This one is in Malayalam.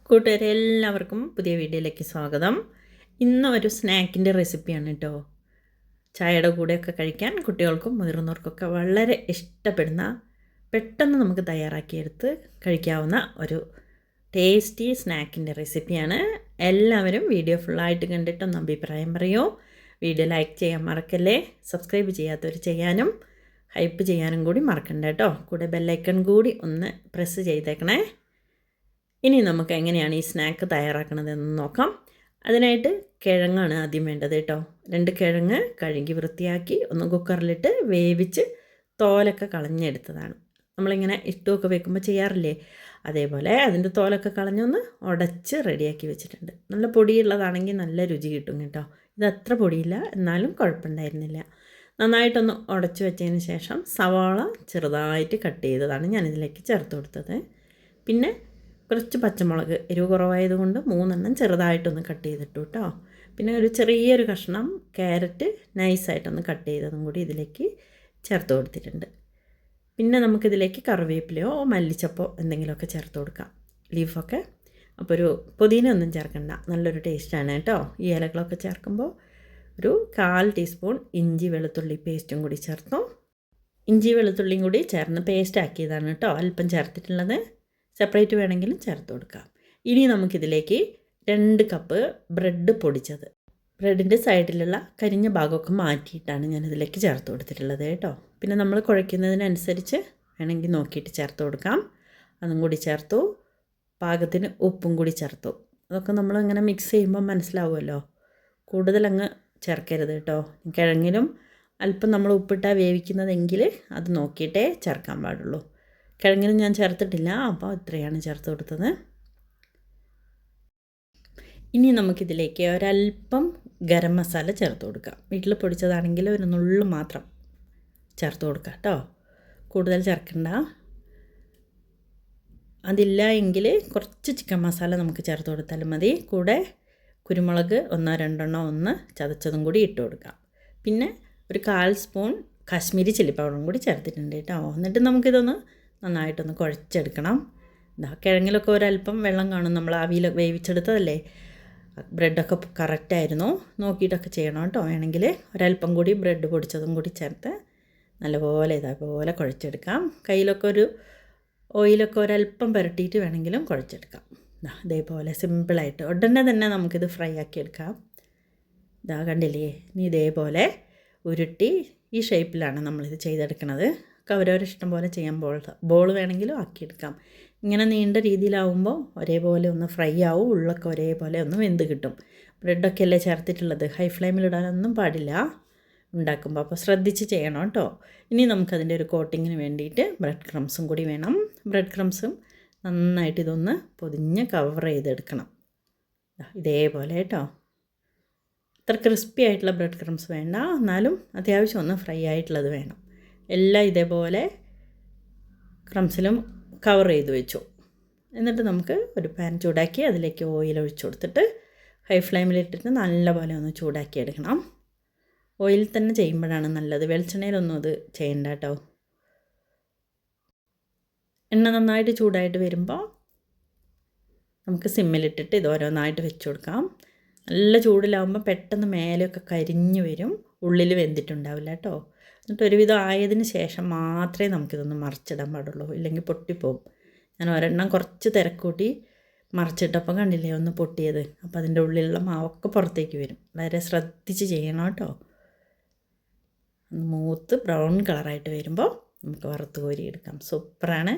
കൂട്ടുകാരെ എല്ലാവർക്കും പുതിയ വീഡിയോയിലേക്ക് സ്വാഗതം. ഇന്ന് ഒരു സ്നാക്കിൻ്റെ റെസിപ്പിയാണ് കേട്ടോ. ചായയുടെ കൂടെയൊക്കെ കഴിക്കാൻ കുട്ടികൾക്കും മുതിർന്നവർക്കൊക്കെ വളരെ ഇഷ്ടപ്പെടുന്ന, പെട്ടെന്ന് നമുക്ക് തയ്യാറാക്കിയെടുത്ത് കഴിക്കാവുന്ന ഒരു ടേസ്റ്റി സ്നാക്കിൻ്റെ റെസിപ്പിയാണ്. എല്ലാവരും വീഡിയോ ഫുള്ളായിട്ട് കണ്ടിട്ടൊന്ന് അഭിപ്രായം പറയൂ. വീഡിയോ ലൈക്ക് ചെയ്യാൻ മറക്കല്ലേ. സബ്സ്ക്രൈബ് ചെയ്യാത്തവർ ചെയ്യാനും ഹൈപ്പ് ചെയ്യാനും കൂടി മറക്കണ്ട കേട്ടോ. കൂടെ ബെല്ലൈക്കൺ കൂടി ഒന്ന് പ്രസ് ചെയ്തേക്കണേ. ഇനി നമുക്ക് എങ്ങനെയാണ് ഈ സ്നാക്ക് തയ്യാറാക്കണതെന്ന് നോക്കാം. അതിനായിട്ട് കിഴങ്ങാണ് ആദ്യം വേണ്ടത് കേട്ടോ. 2 കിഴങ്ങ് കഴുകി വൃത്തിയാക്കി ഒന്ന് കുക്കറിലിട്ട് വേവിച്ച് തോലൊക്കെ കളഞ്ഞെടുത്തതാണ്. നമ്മളിങ്ങനെ ഇട്ടുമൊക്കെ വെക്കുമ്പോൾ ചെയ്യാറില്ലേ, അതേപോലെ അതിൻ്റെ തോലൊക്കെ കളഞ്ഞൊന്ന് ഉടച്ച് റെഡിയാക്കി വെച്ചിട്ടുണ്ട്. നല്ല പൊടിയുള്ളതാണെങ്കിൽ നല്ല രുചി കിട്ടും കേട്ടോ. ഇത് അത്ര പൊടിയില്ല, എന്നാലും കുഴപ്പമുണ്ടായിരുന്നില്ല. നന്നായിട്ടൊന്ന് ഉടച്ച് വെച്ചതിന് ശേഷം സവാള ചെറുതായിട്ട് കട്ട് ചെയ്തതാണ് ഞാനിതിലേക്ക് ചേർത്ത് കൊടുത്തത്. പിന്നെ കുറച്ച് പച്ചമുളക്, എരിവ് കുറവായതുകൊണ്ട് 3 ചെറുതായിട്ടൊന്ന് കട്ട് ചെയ്തിട്ടു കേട്ടോ. പിന്നെ ഒരു ചെറിയൊരു കഷ്ണം ക്യാരറ്റ് നൈസായിട്ടൊന്ന് കട്ട് ചെയ്തതും കൂടി ഇതിലേക്ക് ചേർത്ത് കൊടുത്തിട്ടുണ്ട്. പിന്നെ നമുക്കിതിലേക്ക് കറിവേപ്പിലയോ മല്ലിച്ചപ്പോ എന്തെങ്കിലുമൊക്കെ ചേർത്ത് കൊടുക്കാം, ലീഫൊക്കെ. അപ്പോൾ ഒരു പുതിന ഒന്നും ചേർക്കണ്ട, നല്ലൊരു ടേസ്റ്റാണ് കേട്ടോ. ഈ ഇലകളൊക്കെ ചേർക്കുമ്പോൾ ഒരു 1/4 ടീസ്പൂൺ ഇഞ്ചി വെളുത്തുള്ളി പേസ്റ്റും കൂടി ചേർത്തു. ഇഞ്ചി വെളുത്തുള്ളിയും കൂടി ചേർന്ന് പേസ്റ്റ് ആക്കിയതാണ് കേട്ടോ അല്പം ചേർത്തിട്ടുള്ളത്. സെപ്പറേറ്റ് വേണമെങ്കിലും ചേർത്ത് കൊടുക്കാം. ഇനി നമുക്കിതിലേക്ക് 2 കപ്പ് ബ്രെഡ് പൊടിച്ചത്, ബ്രെഡിൻ്റെ സൈഡിലുള്ള കരിഞ്ഞ ഭാഗമൊക്കെ മാറ്റിയിട്ടാണ് ഞാനിതിലേക്ക് ചേർത്ത് കൊടുത്തിട്ടുള്ളത് കേട്ടോ. പിന്നെ നമ്മൾ കുഴയ്ക്കുന്നതിനനുസരിച്ച് വേണമെങ്കിൽ നോക്കിയിട്ട് ചേർത്ത് കൊടുക്കാം. അതും കൂടി ചേർത്തു. പാകത്തിന് ഉപ്പും കൂടി ചേർത്തു. അതൊക്കെ നമ്മളിങ്ങനെ മിക്സ് ചെയ്യുമ്പോൾ മനസ്സിലാവുമല്ലോ. കൂടുതലങ്ങ് ചേർക്കരുത് കേട്ടോ. കിഴങ്ങിലും അല്പം നമ്മൾ ഉപ്പിട്ടാണ് വേവിക്കുന്നതെങ്കിൽ അത് നോക്കിയിട്ടേ ചേർക്കാൻ പാടുള്ളൂ. കിഴങ്ങിനും ഞാൻ ചേർത്തിട്ടില്ല, അപ്പോൾ ഇത്രയാണ് ചേർത്ത് കൊടുത്തത്. ഇനി നമുക്കിതിലേക്ക് ഒരല്പം ഗരം മസാല ചേർത്ത് കൊടുക്കാം. വീട്ടിൽ പൊടിച്ചതാണെങ്കിൽ ഒരു നുള്ളു മാത്രം ചേർത്ത് കൊടുക്കാം കേട്ടോ, കൂടുതൽ ചേർക്കണ്ട. അതില്ല എങ്കിൽ കുറച്ച് ചിക്കൻ മസാല നമുക്ക് ചേർത്ത് കൊടുത്താലും മതി. കൂടെ കുരുമുളക് 1-2 ഒന്ന് ചതച്ചതും കൂടി ഇട്ട് കൊടുക്കാം. പിന്നെ ഒരു 1/4 സ്പൂൺ കാശ്മീരി ചില്ലി പൗഡറും കൂടി ചേർത്തിട്ടുണ്ട് കേട്ടോ. എന്നിട്ട് നമുക്കിതൊന്ന് നന്നായിട്ടൊന്ന് കുഴച്ചെടുക്കണം. കിഴങ്ങിലൊക്കെ ഒരല്പം വെള്ളം കാണും, നമ്മൾ ആവിയിൽ വേവിച്ചെടുത്തതല്ലേ. ബ്രെഡൊക്കെ കറക്റ്റായിരുന്നു, നോക്കിയിട്ടൊക്കെ ചെയ്യണം കേട്ടോ. വേണമെങ്കിൽ ഒരല്പം കൂടി ബ്രെഡ് പൊടിച്ചതും കൂടി ചേർത്ത് നല്ലപോലെ ഇതേപോലെ കുഴച്ചെടുക്കാം. കയ്യിലൊക്കെ ഒരു ഓയിലൊക്കെ ഒരല്പം പുരട്ടിയിട്ട് വേണമെങ്കിലും കുഴച്ചെടുക്കാം. ഇതേപോലെ സിമ്പിളായിട്ട് ഉടനെ തന്നെ നമുക്കിത് ഫ്രൈ ആക്കിയെടുക്കാം. ഇതാ കണ്ടില്ലേ, ഇനി ഇതേപോലെ ഉരുട്ടി ഈ ഷേപ്പിലാണ് നമ്മളിത് ചെയ്തെടുക്കുന്നത്. അവരവരുടെ ഇഷ്ടം പോലെ ചെയ്യാൻ ബോൾ വേണമെങ്കിലും ആക്കിയെടുക്കാം. ഇങ്ങനെ നീണ്ട രീതിയിലാവുമ്പോൾ ഒരേപോലെ ഒന്ന് ഫ്രൈ ആവും, ഉള്ളൊക്കെ ഒരേപോലെ ഒന്ന് വെന്ത് കിട്ടും. ബ്രെഡൊക്കെ അല്ലേ ചേർത്തിട്ടുള്ളത്, ഹൈ ഫ്ലെയിമിലിടാനൊന്നും പാടില്ല ഉണ്ടാക്കുമ്പോൾ, അപ്പോൾ ശ്രദ്ധിച്ച് ചെയ്യണം കേട്ടോ. ഇനി നമുക്കതിൻ്റെ ഒരു കോട്ടിങ്ങിന് വേണ്ടിയിട്ട് ബ്രെഡ് ക്രംസും കൂടി വേണം. ബ്രെഡ് ക്രംസും നന്നായിട്ട് ഇതൊന്ന് പൊതിഞ്ഞ് കവർ ചെയ്തെടുക്കണം. ഇതേപോലെ കേട്ടോ. അത്ര ക്രിസ്പി ആയിട്ടുള്ള ബ്രെഡ് ക്രംസ് വേണ്ട, എന്നാലും അത്യാവശ്യം ഒന്ന് ഫ്രൈ ആയിട്ടുള്ളത് വേണം. എല്ലാം ഇതേപോലെ ക്രംസിലും കവർ ചെയ്ത് വെച്ചു. എന്നിട്ട് നമുക്ക് ഒരു പാൻ ചൂടാക്കി അതിലേക്ക് ഓയിൽ ഒഴിച്ചു കൊടുത്തിട്ട് ഹൈ ഫ്ലെയിമിലിട്ടിട്ട് നല്ലപോലെ ഒന്ന് ചൂടാക്കി എടുക്കണം. ഓയിൽ തന്നെ ചെയ്യുമ്പോഴാണ് നല്ലത്, വെളിച്ചെണ്ണയിലൊന്നും അത് ചെയ്യണ്ട കേട്ടോ. എണ്ണ നന്നായിട്ട് ചൂടായിട്ട് വരുമ്പോൾ നമുക്ക് സിമ്മിലിട്ടിട്ട് ഇത് ഓരോന്നായിട്ട് വെച്ച് കൊടുക്കാം. നല്ല ചൂടിലാവുമ്പോൾ പെട്ടെന്ന് മേലെയൊക്കെ കരിഞ്ഞു വരും, ഉള്ളിൽ വെന്തിട്ടുണ്ടാവില്ല കേട്ടോ. എന്നിട്ട് ഒരുവിധം ആയതിന് ശേഷം മാത്രമേ നമുക്കിതൊന്ന് മറിച്ചിടാൻ പാടുള്ളൂ, ഇല്ലെങ്കിൽ പൊട്ടിപ്പോവും. ഞാൻ ഒരെണ്ണം കുറച്ച് തിരക്കൂട്ടി മറിച്ചിട്ടപ്പോൾ കണ്ടില്ലേ ഒന്ന് പൊട്ടിയത്. അപ്പോൾ അതിൻ്റെ ഉള്ളിലുള്ള മാവൊക്കെ പുറത്തേക്ക് വരും. വളരെ ശ്രദ്ധിച്ച് ചെയ്യണം കേട്ടോ. മൂത്ത് ബ്രൗൺ കളറായിട്ട് വരുമ്പോൾ നമുക്ക് വറുത്ത് കോരിയെടുക്കാം. സൂപ്പറാണ്.